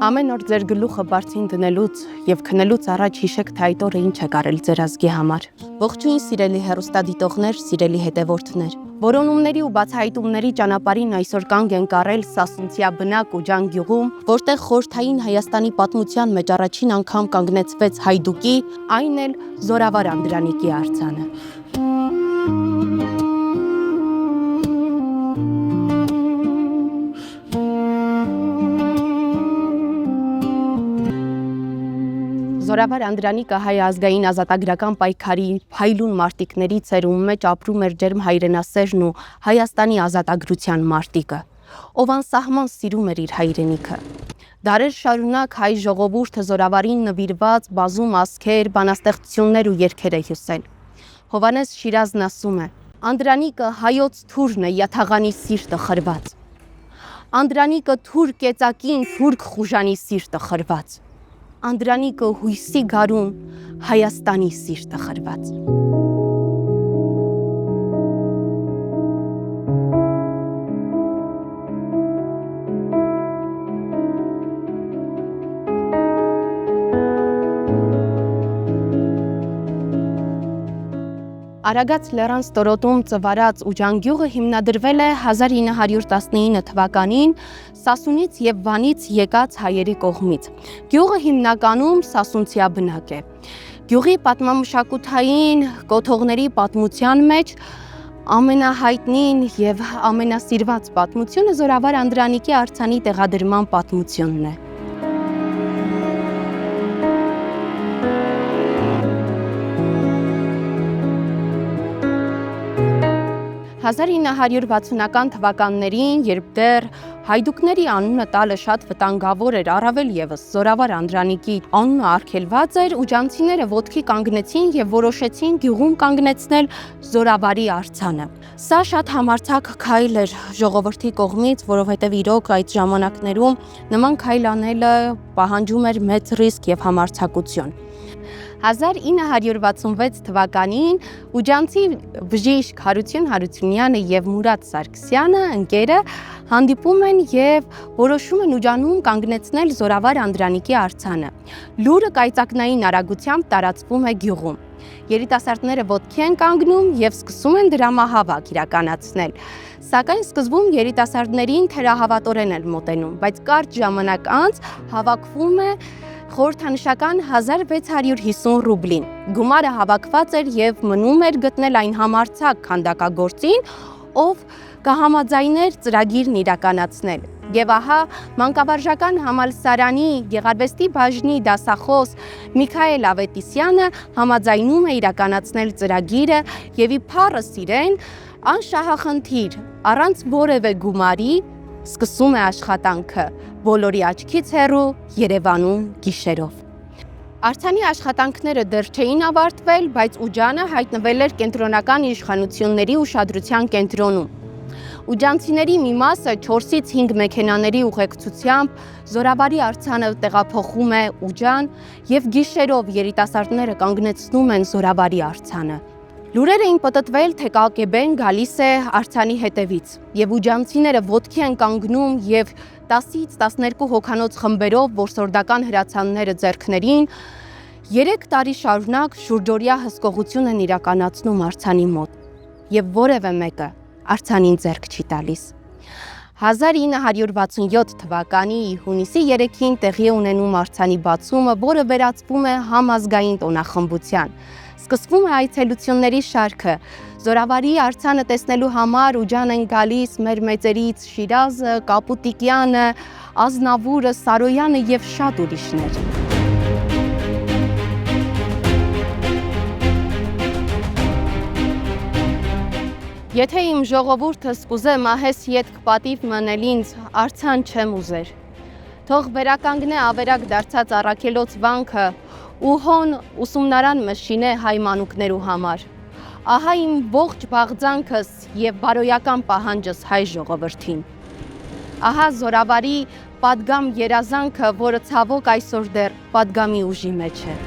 Ամեն օր ձեր գլուխը բարձին դնելուց եւ քնելուց առաջ հիշեք, թե այդ օրը ինչ եք արել ձեր ազգի համար։ Ողջույն սիրելի հեռուստադիտողներ, սիրելի հետևորդներ։ Որոնումների ու բացահայտումների ճանապարհին այսօր կանգ ենք առել Սասունցիա բնակ Ուջան գյուղում, որտեղ խորհրդային Հայաստանի պատմության մեջ առաջին անգամ կանգնեցվեց հայդուկի, այն էլ Զորավար Անդրանիկի արձանը։ Զորավար Անդրանիկը հայ ազգային ազատագրական պայքարի փայլուն մարտիկներից էր, ում մեջ ապրում էր ջերմ հայրենասերն ու Հայաստանի ազատագրության մարտիկը, ով անսահման սիրում էր իր հայրենիքը։ Դարեր շարունակ հայ ժողովուրդը Զորավարին նվիրված բազում ասքեր, բանաստեղծություններ ու երգեր է հյուսել։ Հովհաննես Շիրազն ասում է. Անդրանիկը հայոց թուրն է, յաթաղանի սիրտը խրված։ Անդրանիկը թուր կեցակին, թուրք խուժանի սիրտը խրված։ Անդրանիկը հույսի գարուն, Հայաստանի սիրտը խրված։ Արագած լեռան ստորոտում ծվարած Ուջան գյուղը հիմնադրվել է 1919 թվականին Սասունից եւ Վանից եկած հայերի կողմից։ Գյուղը հիմնականում Սասունցիա բնակ է։ Գյուղի պատմամշակութային կոթողների պատմության մեջ ամենահայտնին եւ ամենասիրված պատմությունը Զորավար Անդրանիկի արձանի տեղադրման պատմությունն է։ 1960-ական թվականներին, երբ դեռ հայդուկների անունը տալը շատ վտանգավոր էր, առավել ևս Զորավար Անդրանիկի անունը արգելված էր, ուջանցիները ոտքի կանգնեցին եւ որոշեցին գյուղում կանգնեցնել Զորավարի արձանը։ Սա շատ համարձակ քայլ էր ժողովրդի կողմից, որովհետեւ իրոք այդ ժամանակներում նման քայլ անելը պահանջում էր մեծ ռիսկ եւ համարձակություն։ 1966 թվականին ուջանցի բժիշկ Հարություն Հարությունյանը եւ Մուրադ Սարգսյանը ընկերը հանդիպում են եւ որոշում են Ուջանում կանգնեցնել Զորավար Անդրանիկի արձանը։ Լուրը կայծակնային արագությամբ տարածվում է գյուղում։ Երիտասարդները ոտքի են կանգնում եւ սկսում են դրամահավաք իրականացնել։ Սակայն սկզբում երիտասարդներին թերահավատորեն են մոտենում, բայց կարճ ժամանակ անց հավաքվում է խորհրդանշական 1650 ռուբլին։ Գումարը հավաքված էր եւ մնում էր գտնել այն համարձակ քանդակագործին, ով կհամաձայներ ծրագիրն իրականացնել։ Եվ ահա մանկավարժական համալսարանի գեղարվեստի բաժնի դասախոս Միքայել Ավետիսյանը համաձայնում է իրականացնել ծրագիրը եւ իբարը սիրեն անշահախնդիր, առանց որևէ գումարի սկսում է աշխատանքը, բոլորի աչքից հեռու Երևանում գիշերով։ Արձանի աշխատանքները դեռ չէին ավարտվել, բայց Ուջանը հայտնվել էր կենտրոնական իշխանությունների ուշադրության կենտրոնում։ Ուջանցիների մի մասը 4-ից 5 մեքենաների ուղեկցությամբ Զորավարի արձանը տեղափոխում է Ուջան եւ գիշերով երիտասարդները կանգնեցնում են Զորավարի արձանը։ Լուրեր էին պտտվել, թե ԿԳԲ-ն գալիս է արձանի հետևից եւ ուջանցիները ոտքի են կանգնում եւ 10-ից 12 հոգանոց խմբերով որսորդական հրացանները ձեռքներին 3 տարի շարունակ շուրջօրյա հսկողություն են իրականացնում արձանի մոտ եւ որևէ մեկը արձանին ձեռք չի տալիս։ 1967 թվականի հունիսի 3-ին տեղի է ունենում արձանի բացումը, որը վերածվում է համազգային տոնախմբության։ Սկսվում է այցելությունների շարքը։ Զորավարի արձանը տեսնելու համար Ուջան են գալիս մեր մեծերից Շիրազը, Կապուտիկյանը, Ազնավուրը, Սարոյանը եւ շատ ուրիշներ։ Եթե իմ ժողովուրդս կուզե մահես ետք պատիվ մնել ինձ, արձան չեմ ուզեր։ Թող վերականգնե ավերակ դարձած առաքելոց վանքը ու հոն ուսումնարան մշինե հայ մանուկներու համար։ Ահա իմ ողջ բաղձանքս եւ բարոյական պահանջս հայ ժողովրդին։ Ահա Զորավարի պատգամ երազանքը, որը ցավոք այսօր դեռ պատգամի ուժի մեջ է։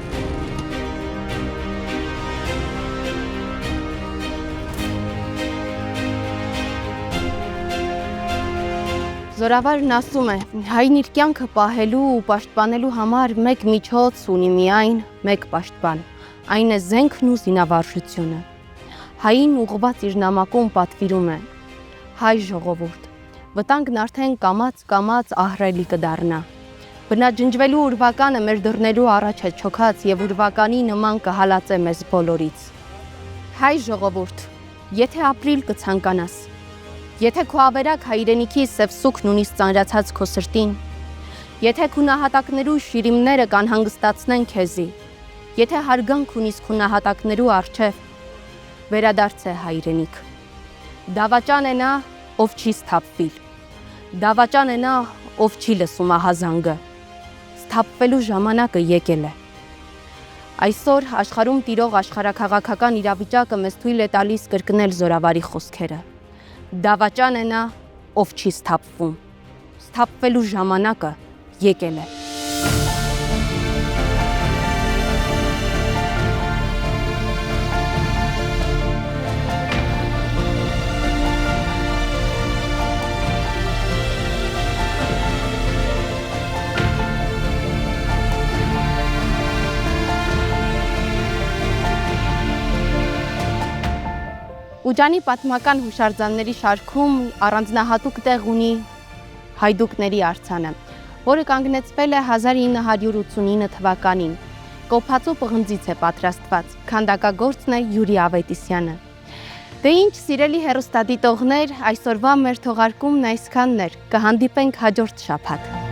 Զորավարն ասում է, հայն իր կյանքը պահելու ու պաշտպանելու համար մեկ միջոց ունի միայն մեկ պաշտպան, այն է զենքն ու զինավարժությունը։ Հային ուղղված իր նամակում պատվիրում է. հայ ժողովուրդ, վտանգն արդեն կամաց ահռելի կդառնա։ Բնաջնջվելու ուրվականը մեր դռներու առաջ է չոքած եւ ուրվականի նման կհալածե մեզ բոլորից։ Հայ ժողովուրդ, եթե ապրիլ կցանկանաս, եթե քո ավերակ հայրենիքի սև սուքն ունիս ծանրացած քո սրտին, եթե քո նահատակներու շիրիմները կանհանգստացնեն քեզի, եթե հարգանք ունիս քո նահատակներու առջև, վերադարձ է հայրենիք։ Դավաճան է նա, ով չի սթափվիլ, դավաճան է նա, ով չի լսում ահազանգը, սթափվելու ժամանակը եկել է։ Այսօր աշխարհում տիրող աշխարհաքաղաքական իրավիճակը մեզ թույլ է տալիս կրկնել զորավարի խոսքերը։ Դավաճան է նա, ով չի սթափվում, սթափվելու ժամանակը եկել է։ Ուջանի պատմական հուշարձանների շարքում առանձնահատուկ տեղ ունի հայդուկների արձանը, որը կանգնեցվել է 1989 թվականին։ Կոփածու պղնձից է պատրաստված, քանդակագործն է Յուրի Ավետիսյանը։ Դե ինչ, սիրելի հեռուստադիտողներ, այսօրվա մեր թողարկումն այսքանն էր, կհանդիպենք հաջորդ շաբաթ։